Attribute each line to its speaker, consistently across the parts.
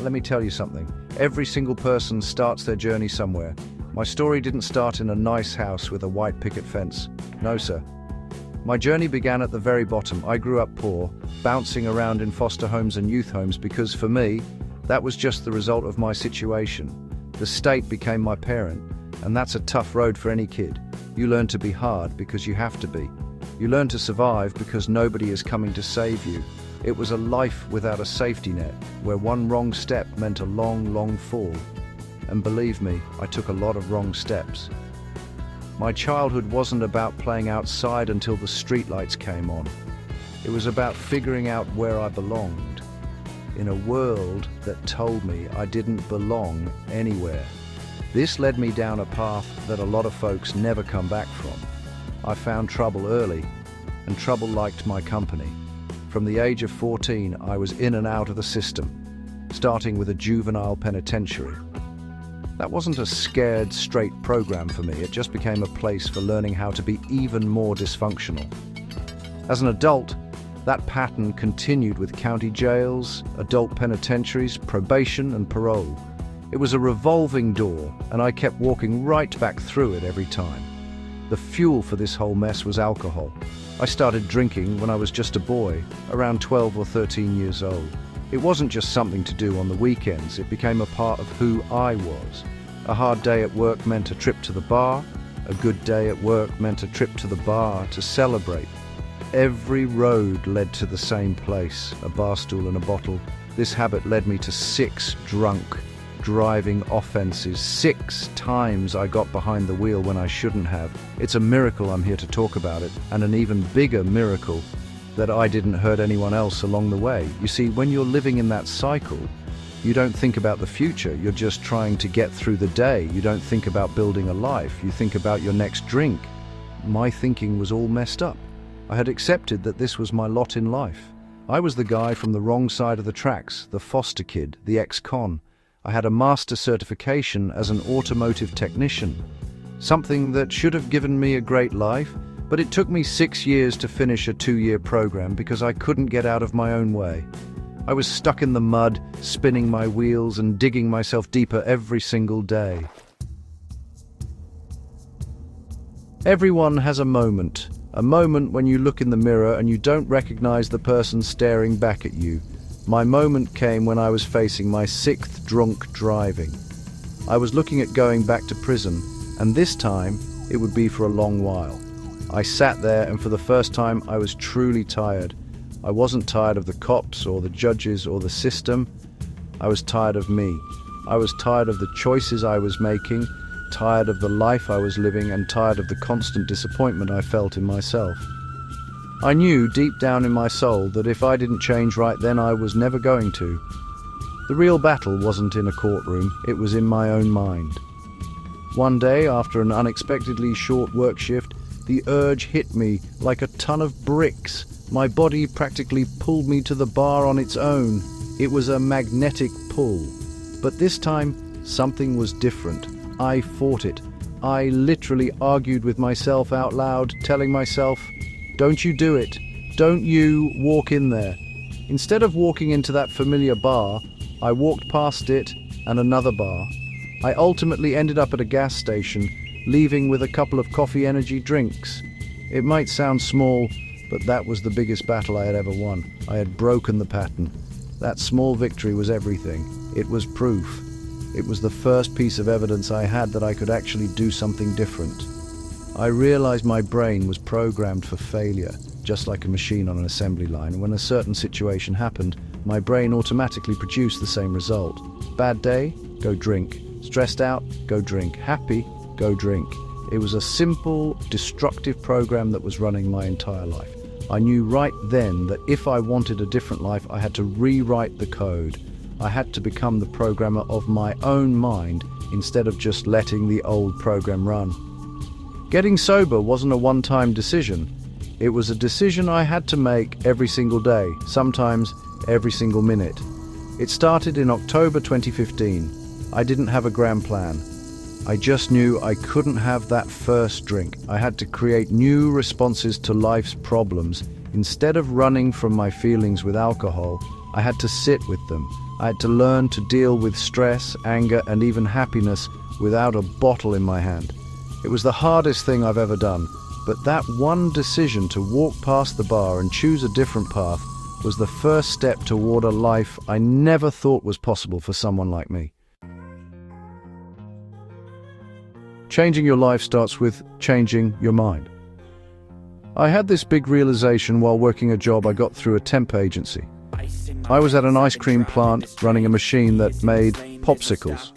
Speaker 1: let me tell you something. Every single person starts their journey somewhere. My story didn't start in a nice house with a white picket fence. No, sir. My journey began at the very bottom. I grew up poor, bouncing around in foster homes and youth homes because, for me, that was just the result of my situation. The state became my parent, and that's a tough road for any kid. You learn to be hard because you have to be. You learn to survive because nobody is coming to save you. It was a life without a safety net, where one wrong step meant a long, long fall. And believe me, I took a lot of wrong steps. My childhood wasn't about playing outside until the streetlights came on. It was about figuring out where I belonged, in a world that told me I didn't belong anywhere. This led me down a path that a lot of folks never come back from. I found trouble early, and trouble liked my company. From the age of 14, I was in and out of the system, starting with a juvenile penitentiary. That wasn't a scared, straight program for me. It just became a place for learning how to be even more dysfunctional. As an adult, that pattern continued with county jails, adult penitentiaries, probation, and parole. It was a revolving door, and I kept walking right back through it every time. The fuel for this whole mess was alcohol. I started drinking when I was just a boy, around 12 or 13 years old. It wasn't just something to do on the weekends, it became a part of who I was. A hard day at work meant a trip to the bar. A good day at work meant a trip to the bar to celebrate. Every road led to the same place, a bar stool and a bottle. This habit led me to 6 drunk driving offenses. 6 times I got behind the wheel when I shouldn't have. It's a miracle I'm here to talk about it, and an even bigger miracle that I didn't hurt anyone else along the way. You see, when you're living in that cycle, you don't think about the future. You're just trying to get through the day. You don't think about building a life. You think about your next drink. My thinking was all messed up. I had accepted that this was my lot in life. I was the guy from the wrong side of the tracks, the foster kid, the ex-con. I had a master certification as an automotive technician, something that should have given me a great life, but it took me 6 years to finish a 2-year program because I couldn't get out of my own way. I was stuck in the mud, spinning my wheels and digging myself deeper every single day. Everyone has a moment when you look in the mirror and you don't recognize the person staring back at you. My moment came when I was facing my 6th drunk driving. I was looking at going back to prison, and this time it would be for a long while. I sat there, and for the first time I was truly tired. I wasn't tired of the cops or the judges or the system. I was tired of me. I was tired of the choices I was making, tired of the life I was living, and tired of the constant disappointment I felt in myself. I knew deep down in my soul that if I didn't change right then, I was never going to. The real battle wasn't in a courtroom, it was in my own mind. One day, after an unexpectedly short work shift, the urge hit me like a ton of bricks. My body practically pulled me to the bar on its own. It was a magnetic pull. But this time, something was different. I fought it. I literally argued with myself out loud, telling myself, "Don't you do it. Don't you walk in there." Instead of walking into that familiar bar, I walked past it and another bar. I ultimately ended up at a gas station, leaving with a couple of coffee energy drinks. It might sound small, but that was the biggest battle I had ever won. I had broken the pattern. That small victory was everything. It was proof. It was the first piece of evidence I had that I could actually do something different. I realized my brain was programmed for failure, just like a machine on an assembly line. And when a certain situation happened, my brain automatically produced the same result. Bad day? Go drink. Stressed out? Go drink. Happy? Go drink. It was a simple, destructive program that was running my entire life. I knew right then that if I wanted a different life, I had to rewrite the code. I had to become the programmer of my own mind instead of just letting the old program run. Getting sober wasn't a one-time decision. It was a decision I had to make every single day, sometimes every single minute. It started in October 2015. I didn't have a grand plan. I just knew I couldn't have that first drink. I had to create new responses to life's problems Instead of running from my feelings with alcohol, I had to sit with them. I had to learn to deal with stress, anger, and even happiness without a bottle in my hand. It was the hardest thing I've ever done, but that one decision to walk past the bar and choose a different path was the first step toward a life I never thought was possible for someone like me. Changing your life starts with changing your mind. I had this big realization while working a job I got through a temp agency. I was at an ice cream plant running a machine that made popsicles.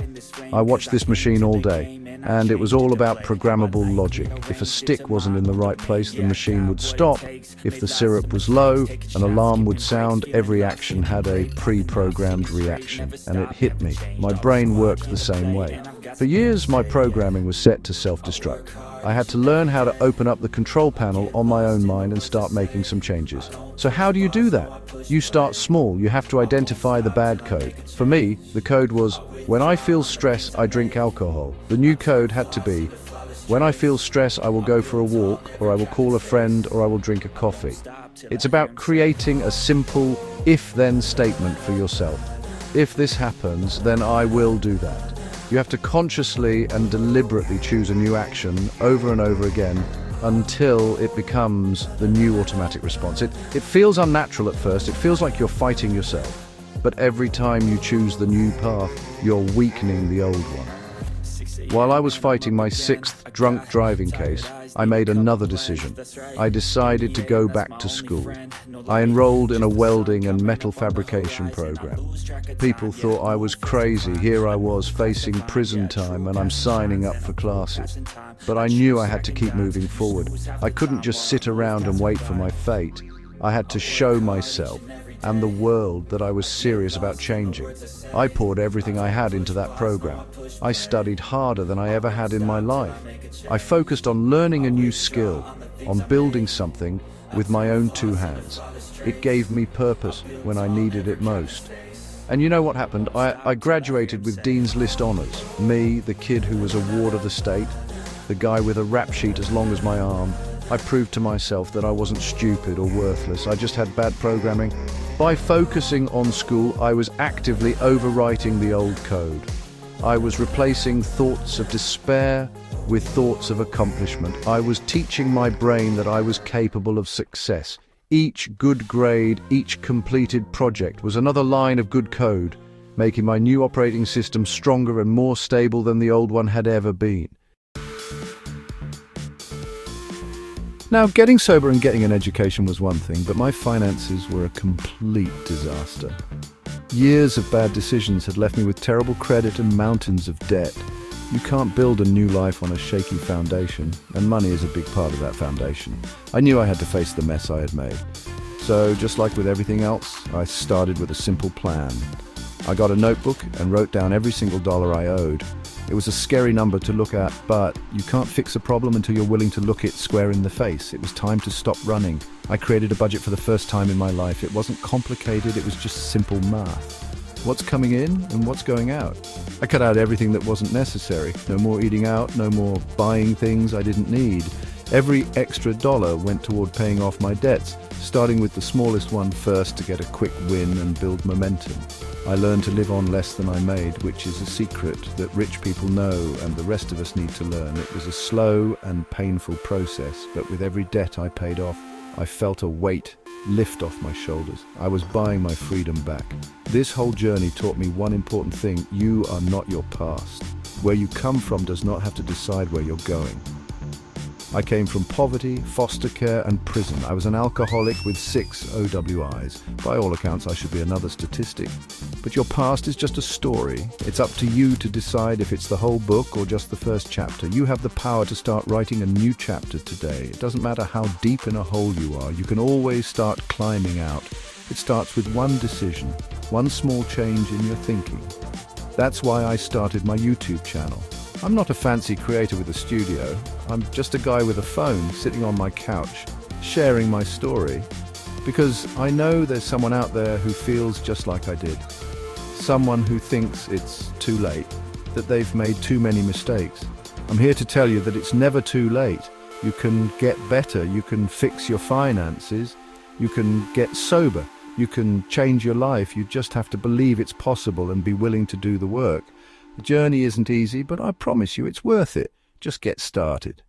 Speaker 1: I watched this machine all day, and it was all about programmable logic. If a stick wasn't in the right place, the machine would stop. If the syrup was low, an alarm would sound. Every action had a pre-programmed reaction, and it hit me. My brain worked the same way. For years, my programming was set to self-destruct. I had to learn how to open up the control panel on my own mind and start making some changes. So how do you do that? You start small. You have to identify the bad code. For me, the code was, when I feel stress, I drink alcohol. The new code had to be, when I feel stress, I will go for a walk, or I will call a friend, or I will drink a coffee. It's about creating a simple if-then statement for yourself. If this happens, then I will do that. You have to consciously and deliberately choose a new action over and over again until it becomes the new automatic response. It feels unnatural at first. It feels like you're fighting yourself. But every time you choose the new path, you're weakening the old one. While I was fighting my 6th drunk driving case, I made another decision. I decided to go back to school. I enrolled in a welding and metal fabrication program. People thought I was crazy. Here I was facing prison time and I'm signing up for classes. But I knew I had to keep moving forward. I couldn't just sit around and wait for my fate. I had to show myself and the world that I was serious about changing. I poured everything I had into that program. I studied harder than I ever had in my life. I focused on learning a new skill, on building something with my own 2 hands. It gave me purpose when I needed it most. And you know what happened? I graduated with Dean's List honors. Me, the kid who was a ward of the state, the guy with a rap sheet as long as my arm. I proved to myself that I wasn't stupid or worthless. I just had bad programming. By focusing on school, I was actively overwriting the old code. I was replacing thoughts of despair with thoughts of accomplishment. I was teaching my brain that I was capable of success. Each good grade, each completed project was another line of good code, making my new operating system stronger and more stable than the old one had ever been. Now, getting sober and getting an education was one thing, but my finances were a complete disaster. Years of bad decisions had left me with terrible credit and mountains of debt. You can't build a new life on a shaky foundation, and money is a big part of that foundation. I knew I had to face the mess I had made. So, just like with everything else, I started with a simple plan. I got a notebook and wrote down every single dollar I owed. It was a scary number to look at, but you can't fix a problem until you're willing to look it square in the face. It was time to stop running. I created a budget for the first time in my life. It wasn't complicated, it was just simple math. What's coming in and what's going out? I cut out everything that wasn't necessary. No more eating out, no more buying things I didn't need. Every extra dollar went toward paying off my debts, starting with the smallest one first to get a quick win and build momentum. I learned to live on less than I made, which is a secret that rich people know and the rest of us need to learn. It was a slow and painful process, but with every debt I paid off, I felt a weight lift off my shoulders. I was buying my freedom back. This whole journey taught me one important thing: you are not your past. Where you come from does not have to decide where you're going. I came from poverty, foster care, and prison. I was an alcoholic with 6 OWIs. By all accounts, I should be another statistic. But your past is just a story. It's up to you to decide if it's the whole book or just the first chapter. You have the power to start writing a new chapter today. It doesn't matter how deep in a hole you are. You can always start climbing out. It starts with one decision, one small change in your thinking. That's why I started my YouTube channel. I'm not a fancy creator with a studio. I'm just a guy with a phone sitting on my couch, sharing my story. Because I know there's someone out there who feels just like I did. Someone who thinks it's too late, that they've made too many mistakes. I'm here to tell you that it's never too late. You can get better, you can fix your finances, You can get sober. You can change your life. You just have to believe it's possible and be willing to do the work. The journey isn't easy, but I promise you it's worth it. Just get started.